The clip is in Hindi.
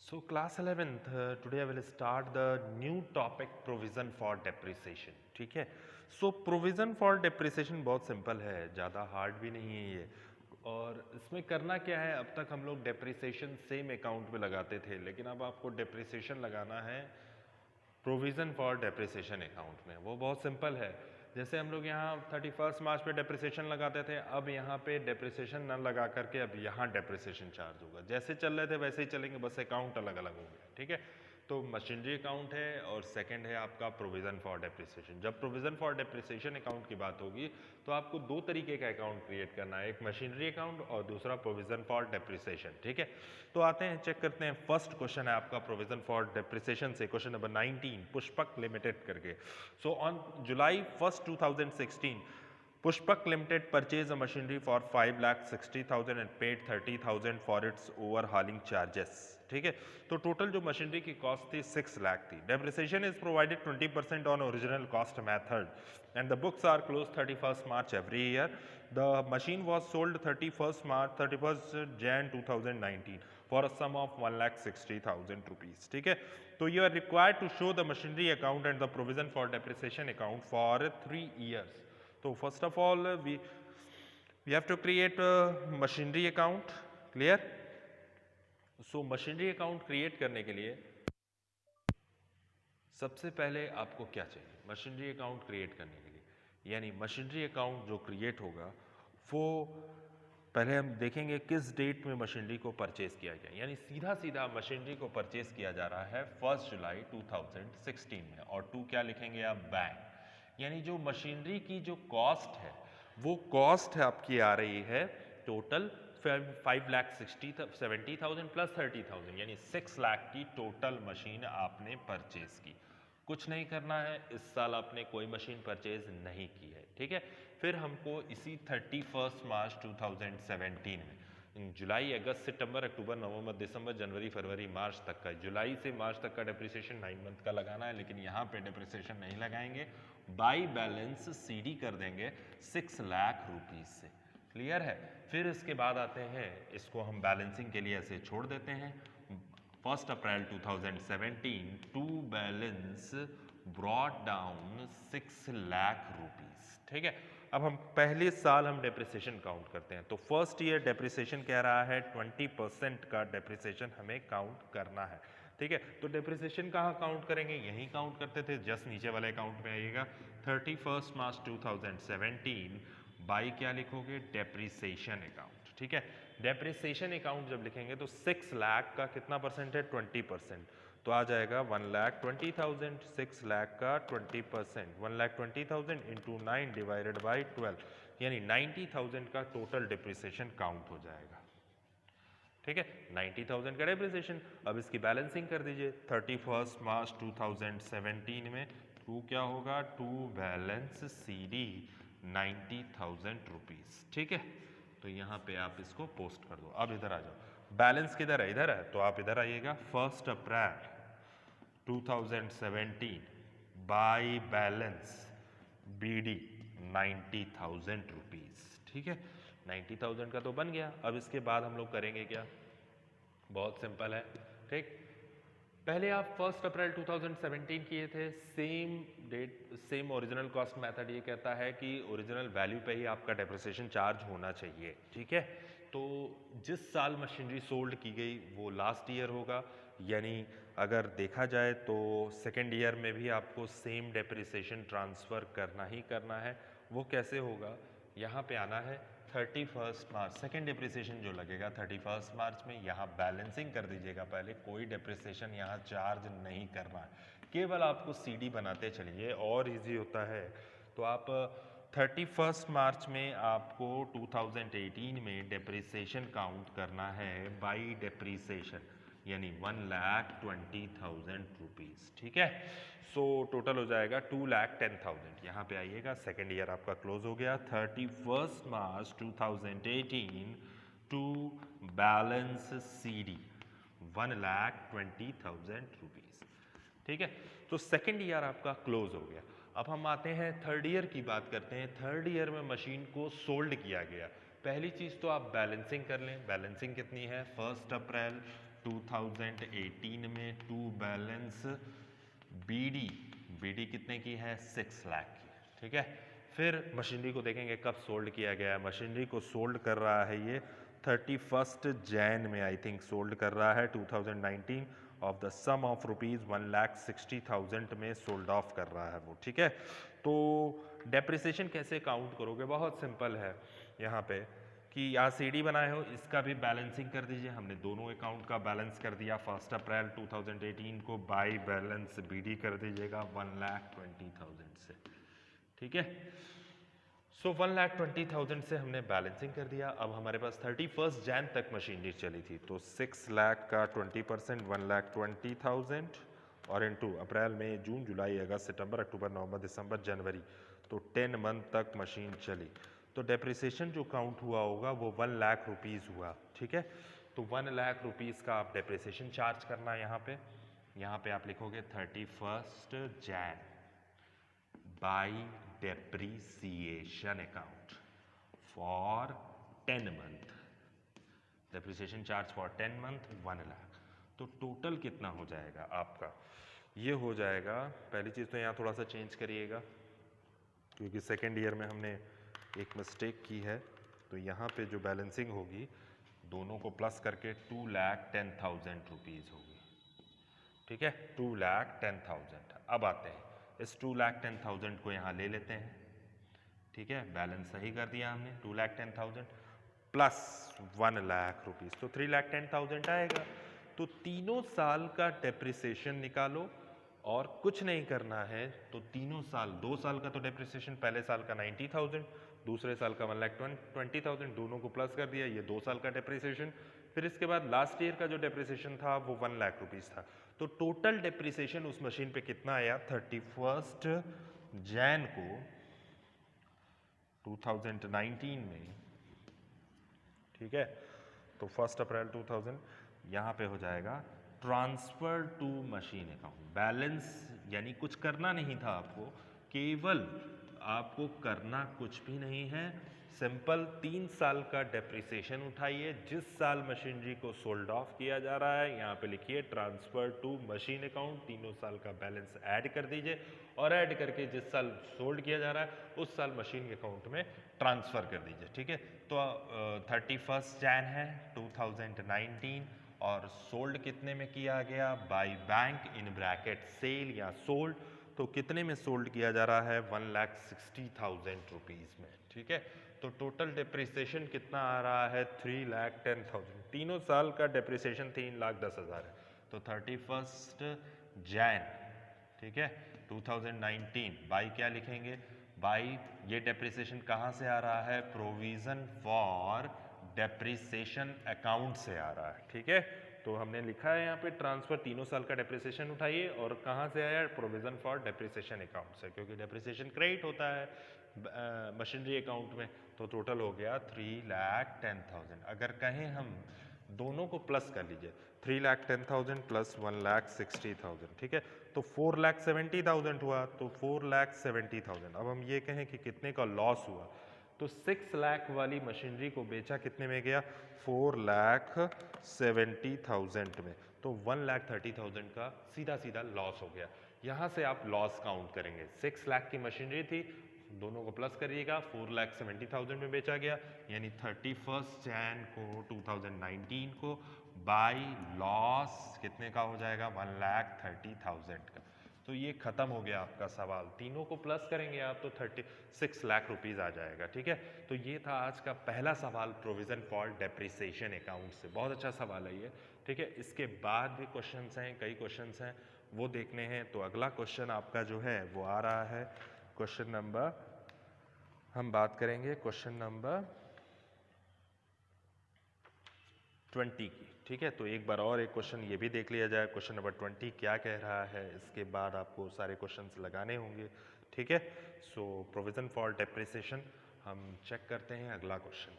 So class 11th, today I will start the new topic provision for depreciation. ठीक है. So provision for depreciation बहुत सिंपल है, ज़्यादा हार्ड भी नहीं है ये. और इसमें करना क्या है, अब तक हम लोग डेप्रिसिएशन सेम अकाउंट में लगाते थे, लेकिन अब आपको डेप्रिसिएशन लगाना है प्रोविज़न फॉर डेप्रिसिएशन अकाउंट में. वो बहुत सिंपल है. जैसे हम लोग यहाँ 31 मार्च पे डेप्रिसिएशन लगाते थे, अब यहाँ पे डेप्रिसिएशन न लगा करके अब यहाँ डेप्रिसिएशन चार्ज होगा. जैसे चल रहे थे वैसे ही चलेंगे, बस अकाउंट अलग अलग होंगे. ठीक है. तो मशीनरी अकाउंट है और सेकंड है आपका प्रोविज़न फॉर डेप्रिसिएशन. जब प्रोविज़न फॉर डेप्रिसिएशन अकाउंट की बात होगी तो आपको दो तरीके का अकाउंट क्रिएट करना है, एक मशीनरी अकाउंट और दूसरा प्रोविज़न फॉर डेप्रिसिएशन. ठीक है. तो आते हैं, चेक करते हैं. फर्स्ट क्वेश्चन है आपका प्रोविज़न फॉर डेप्रिसिएशन से, क्वेश्चन नंबर 19, पुष्पक लिमिटेड करके. So on July 1st 2016 Pushpak Limited purchased a machinery for 5,60,000 and paid 30,000 for its overhauling charges. ठीक है. तो टोटल जो मशीनरी की कॉस्ट थी 6 लाख थी. Depreciation is provided 20% on original cost method and the books are close 31st March every year. The machine was sold 31st Jan 2019 for a sum of 1,60,000 rupees. ठीक है. तो you are required to show the machinery account and the provision for depreciation account for 3 years. So first of all we have to create a machinery account. Clear? So machinery account create करने के लिए सबसे पहले आपको क्या चाहिए मशीनरी अकाउंट क्रिएट करने के लिए, यानी मशीनरी अकाउंट जो क्रिएट होगा वो पहले हम देखेंगे किस डेट में मशीनरी को परचेज किया गया. यानी सीधा सीधा मशीनरी को परचेज किया जा रहा है 1 जुलाई 2016 में. और टू क्या लिखेंगे आप, बैंक. यानी जो मशीनरी की जो कॉस्ट है वो कॉस्ट है आपकी आ रही है टोटल 5,70,000 प्लस 30,000, यानी 6 लाख की टोटल मशीन आपने परचेज की. कुछ नहीं करना है, इस साल आपने कोई मशीन परचेज नहीं की है. ठीक है. फिर हमको इसी 31 मार्च 2017 में जुलाई, अगस्त, सितंबर, अक्टूबर, नवंबर, दिसंबर, जनवरी, फरवरी, मार्च तक का, जुलाई से मार्च तक का डेप्रिसिएशन 9 मंथ का लगाना है. लेकिन यहाँ पे डेप्रिसिएशन नहीं लगाएंगे, बाई बैलेंस सीडी कर देंगे 6 लाख रुपीज से. क्लियर है. फिर इसके बाद आते हैं, इसको हम बैलेंसिंग के लिए ऐसे छोड़ देते हैं. 1 April 2017 to balance brought down 6 lakh rupees. ठीक है. अब हम पहले साल हम डेप्रिसिएशन काउंट करते हैं. तो फर्स्ट ईयर डेप्रिसिएशन कह रहा है 20% का डेप्रिसिएशन हमें काउंट करना है. ठीक है. तो डेप्रिसिएशन कहाँ काउंट करेंगे, यहीं काउंट करते थे, जस्ट नीचे वाले अकाउंट में आइएगा. 31 मार्च 2017 बाई क्या लिखोगे, डेप्रिसिएशन अकाउंट. ठीक है. डेप्रिसिएशन अकाउंट जब लिखेंगे तो 6 लाख का कितना परसेंट है, 20%. तो आ जाएगा 1,20,000. 6 लाख का 20%, 1,20,000 इंटू 9 डिवाइडेड बाई 12, यानी 90,000 का टोटल डेप्रिसिएशन काउंट हो जाएगा. ठीक है. 90,000 का डेप्रिसिएशन. अब इसकी बैलेंसिंग कर दीजिए. 31 मार्च 2017 में टू क्या होगा, to balance C D 90,000 rupees. ठीक है. तो यहाँ पे आप इसको पोस्ट कर दो. अब इधर आ जाओ, बैलेंस किधर है, इधर है, तो आप इधर आइएगा. 1 April 2017 by balance B D 90,000 rupees. ठीक है. 90,000 का तो बन गया. अब इसके बाद हम लोग करेंगे क्या, बहुत सिंपल है. ठीक. पहले आप 1 अप्रैल 2017 किए थे, same date, same original cost method ये कहता है कि ओरिजिनल वैल्यू पे ही आपका डेप्रिसिएशन चार्ज होना चाहिए. ठीक है. तो जिस साल मशीनरी सोल्ड की गई वो लास्ट ईयर होगा. यानी अगर देखा जाए तो सेकेंड ईयर में भी आपको सेम डेप्रिसिएशन ट्रांसफ़र करना ही करना है. वो कैसे होगा, यहाँ पे आना है 31 मार्च, सेकेंड डेप्रिसिएशन जो लगेगा 31 मार्च में, यहाँ बैलेंसिंग कर दीजिएगा. पहले कोई डेप्रिसिएशन यहाँ चार्ज नहीं करना है, केवल आपको सीडी बनाते चलिए और इजी होता है. तो आप 31 मार्च में आपको 2018 में डेप्रिसिएशन काउंट करना है बाई डेप्रिसिएशन, यानी 1,20,000 रुपीज़. ठीक है. सो टोटल हो जाएगा 2,10,000. यहाँ पे आइएगा, सेकेंड ईयर आपका क्लोज हो गया. 31 March 2018 to balance C D 1,20,000 rupees. ठीक है. तो सेकेंड ईयर आपका क्लोज हो गया. अब हम आते हैं थर्ड ईयर की बात करते हैं. थर्ड ईयर में मशीन को सोल्ड किया गया. पहली चीज़ तो आप बैलेंसिंग कर लें. बैलेंसिंग कितनी है, 1 अप्रैल 2018 में टू बैलेंस बीडी कितने की है 6 लाख की, ठीक है। फिर मशीनरी को देखेंगे कब सोल्ड किया गया है। मशीनरी को सोल्ड कर रहा है ये 31 जैन में आई थिंक सोल्ड कर रहा है 2019 ऑफ द सम ऑफ ₹1,60,000 में सोल्ड ऑफ कर रहा है वो, ठीक है। तो डेप्रिसिएशन कैसे काउंट करोगे, बहुत सिंपल है। यहाँ पे कि यहाँ सीडी बनाए हो, इसका भी बैलेंसिंग कर दीजिए। हमने दोनों अकाउंट का बैलेंस कर दिया 1 अप्रैल 2018 को, बाई बैलेंस बीडी कर दीजिएगा 1,20,000 से, ठीक है। सो 1,20,000 से हमने बैलेंसिंग कर दिया। अब हमारे पास 31 जैन तक मशीनरी चली थी, तो 6 लाख का 20% 1,20,000 और इनटू अप्रैल मई जून जुलाई अगस्त सितंबर अक्टूबर नवंबर दिसंबर जनवरी, तो 10 मंथ तक मशीन चली। तो डेप्रिसिएशन जो काउंट हुआ होगा वो 1 लाख रुपीज़ हुआ, ठीक है। तो 1 लाख रुपीज़ का आप डेप्रिसिएशन चार्ज करना है यहाँ पे आप लिखोगे 31 Jain by depreciation account for 10 month, depreciation charge for 10 month 1 lakh. तो टोटल कितना हो जाएगा आपका, ये हो जाएगा। पहली चीज़ तो यहाँ थोड़ा सा चेंज करिएगा क्योंकि सेकेंड ईयर में हमने एक मिस्टेक की है। तो यहाँ पे जो बैलेंसिंग होगी दोनों को प्लस करके 2,10,000 रुपीज़ होगी, ठीक है। 2,10,000। अब आते हैं इस 2,10,000 को यहाँ ले लेते हैं, ठीक है। बैलेंस सही कर दिया हमने, 2,10,000 प्लस 1 लाख रुपीज़, तो 3,10,000 आएगा। तो तीनों साल का डेप्रिसिएशन निकालो और कुछ नहीं करना है। तो तीनों साल, 2 साल का तो डेप्रिसिएशन, पहले साल का 90,000, दूसरे साल का 1,20,000, दोनों को प्लस कर दिया, ये 2 साल का डेप्रिसिएशन। फिर इसके बाद लास्ट ईयर का जो डेप्रिसिएशन था वो 1 लाख रुपीज़ था। तो टोटल डेप्रिसिएशन उस मशीन पे कितना आया 31 जैन को 2019 में, ठीक है। तो 1 अप्रैल 2000 यहाँ पे हो जाएगा transfer to machine account. Balance यानी कुछ करना नहीं था आपको, केवल आपको करना कुछ भी नहीं है, सिंपल 3 साल का डेप्रिसिएशन उठाइए। जिस साल मशीनरी को सोल्ड ऑफ किया जा रहा है यहाँ पे लिखिए ट्रांसफर टू मशीन अकाउंट, तीनों साल का बैलेंस ऐड कर दीजिए और ऐड करके जिस साल सोल्ड किया जा रहा है उस साल मशीन के अकाउंट में ट्रांसफ़र कर दीजिए, ठीक है। तो 31 जैन है 2019 और सोल्ड कितने में किया गया, by bank in bracket sale या सोल्ड, तो कितने में सोल्ड किया जा रहा है 1,60,000 रुपीज़ में, ठीक है। तो टोटल डेप्रिसिएशन कितना आ रहा है 3,10,000, तीनों साल का डेप्रिसिएशन 3,10,000 है। तो 31 जैन, ठीक है 2019 बाई क्या लिखेंगे, बाई ये डेप्रिसिएशन कहाँ से आ रहा है, प्रोविज़न फॉर डेप्रिसिएशन अकाउंट से आ रहा है, ठीक है। तो हमने लिखा है यहाँ पे ट्रांसफर, तीनों साल का डेप्रिसिएशन उठाइए और कहाँ से आया, प्रोविज़न फॉर डेप्रिसिएशन अकाउंट से, क्योंकि डेप्रिसिएशन क्रेडिट होता है मशीनरी अकाउंट में। तो टोटल हो गया 3,10,000। अगर कहें हम दोनों को प्लस कर लीजिए, 3,10,000 प्लस 1,60,000, ठीक है। तो 4,70,000 हुआ, तो 4,70,000। अब हम ये कहें कि कितने का लॉस हुआ, तो 6 लाख वाली मशीनरी को बेचा कितने में गया, 4,70,000 में। तो 1,30,000 का सीधा सीधा लॉस हो गया। यहाँ से आप लॉस काउंट करेंगे, 6 लाख की मशीनरी थी, दोनों को प्लस करिएगा, 4,70,000 में बेचा गया, यानी 31 जैन को 2019 को बाई लॉस कितने का हो जाएगा 1,30,000 का। तो ये खत्म हो गया आपका सवाल। तीनों को प्लस करेंगे आप तो 36 लाख रुपीज़ आ जाएगा, ठीक है। तो ये था आज का पहला सवाल प्रोविज़न फॉर डेप्रिसिएशन अकाउंट से। बहुत अच्छा सवाल है ये, ठीक है। इसके बाद भी क्वेश्चंस हैं, कई क्वेश्चंस हैं, वो देखने हैं। तो अगला क्वेश्चन आपका जो है वो आ रहा है क्वेश्चन नंबर, हम बात करेंगे क्वेश्चन नंबर 20 की, ठीक है। तो एक बार और एक क्वेश्चन ये भी देख लिया जाए, क्वेश्चन नंबर 20 क्या कह रहा है, इसके बाद आपको सारे क्वेश्चंस लगाने होंगे, ठीक है। सो प्रोविज़न फॉर डेप्रिसिएशन हम चेक करते हैं अगला क्वेश्चन।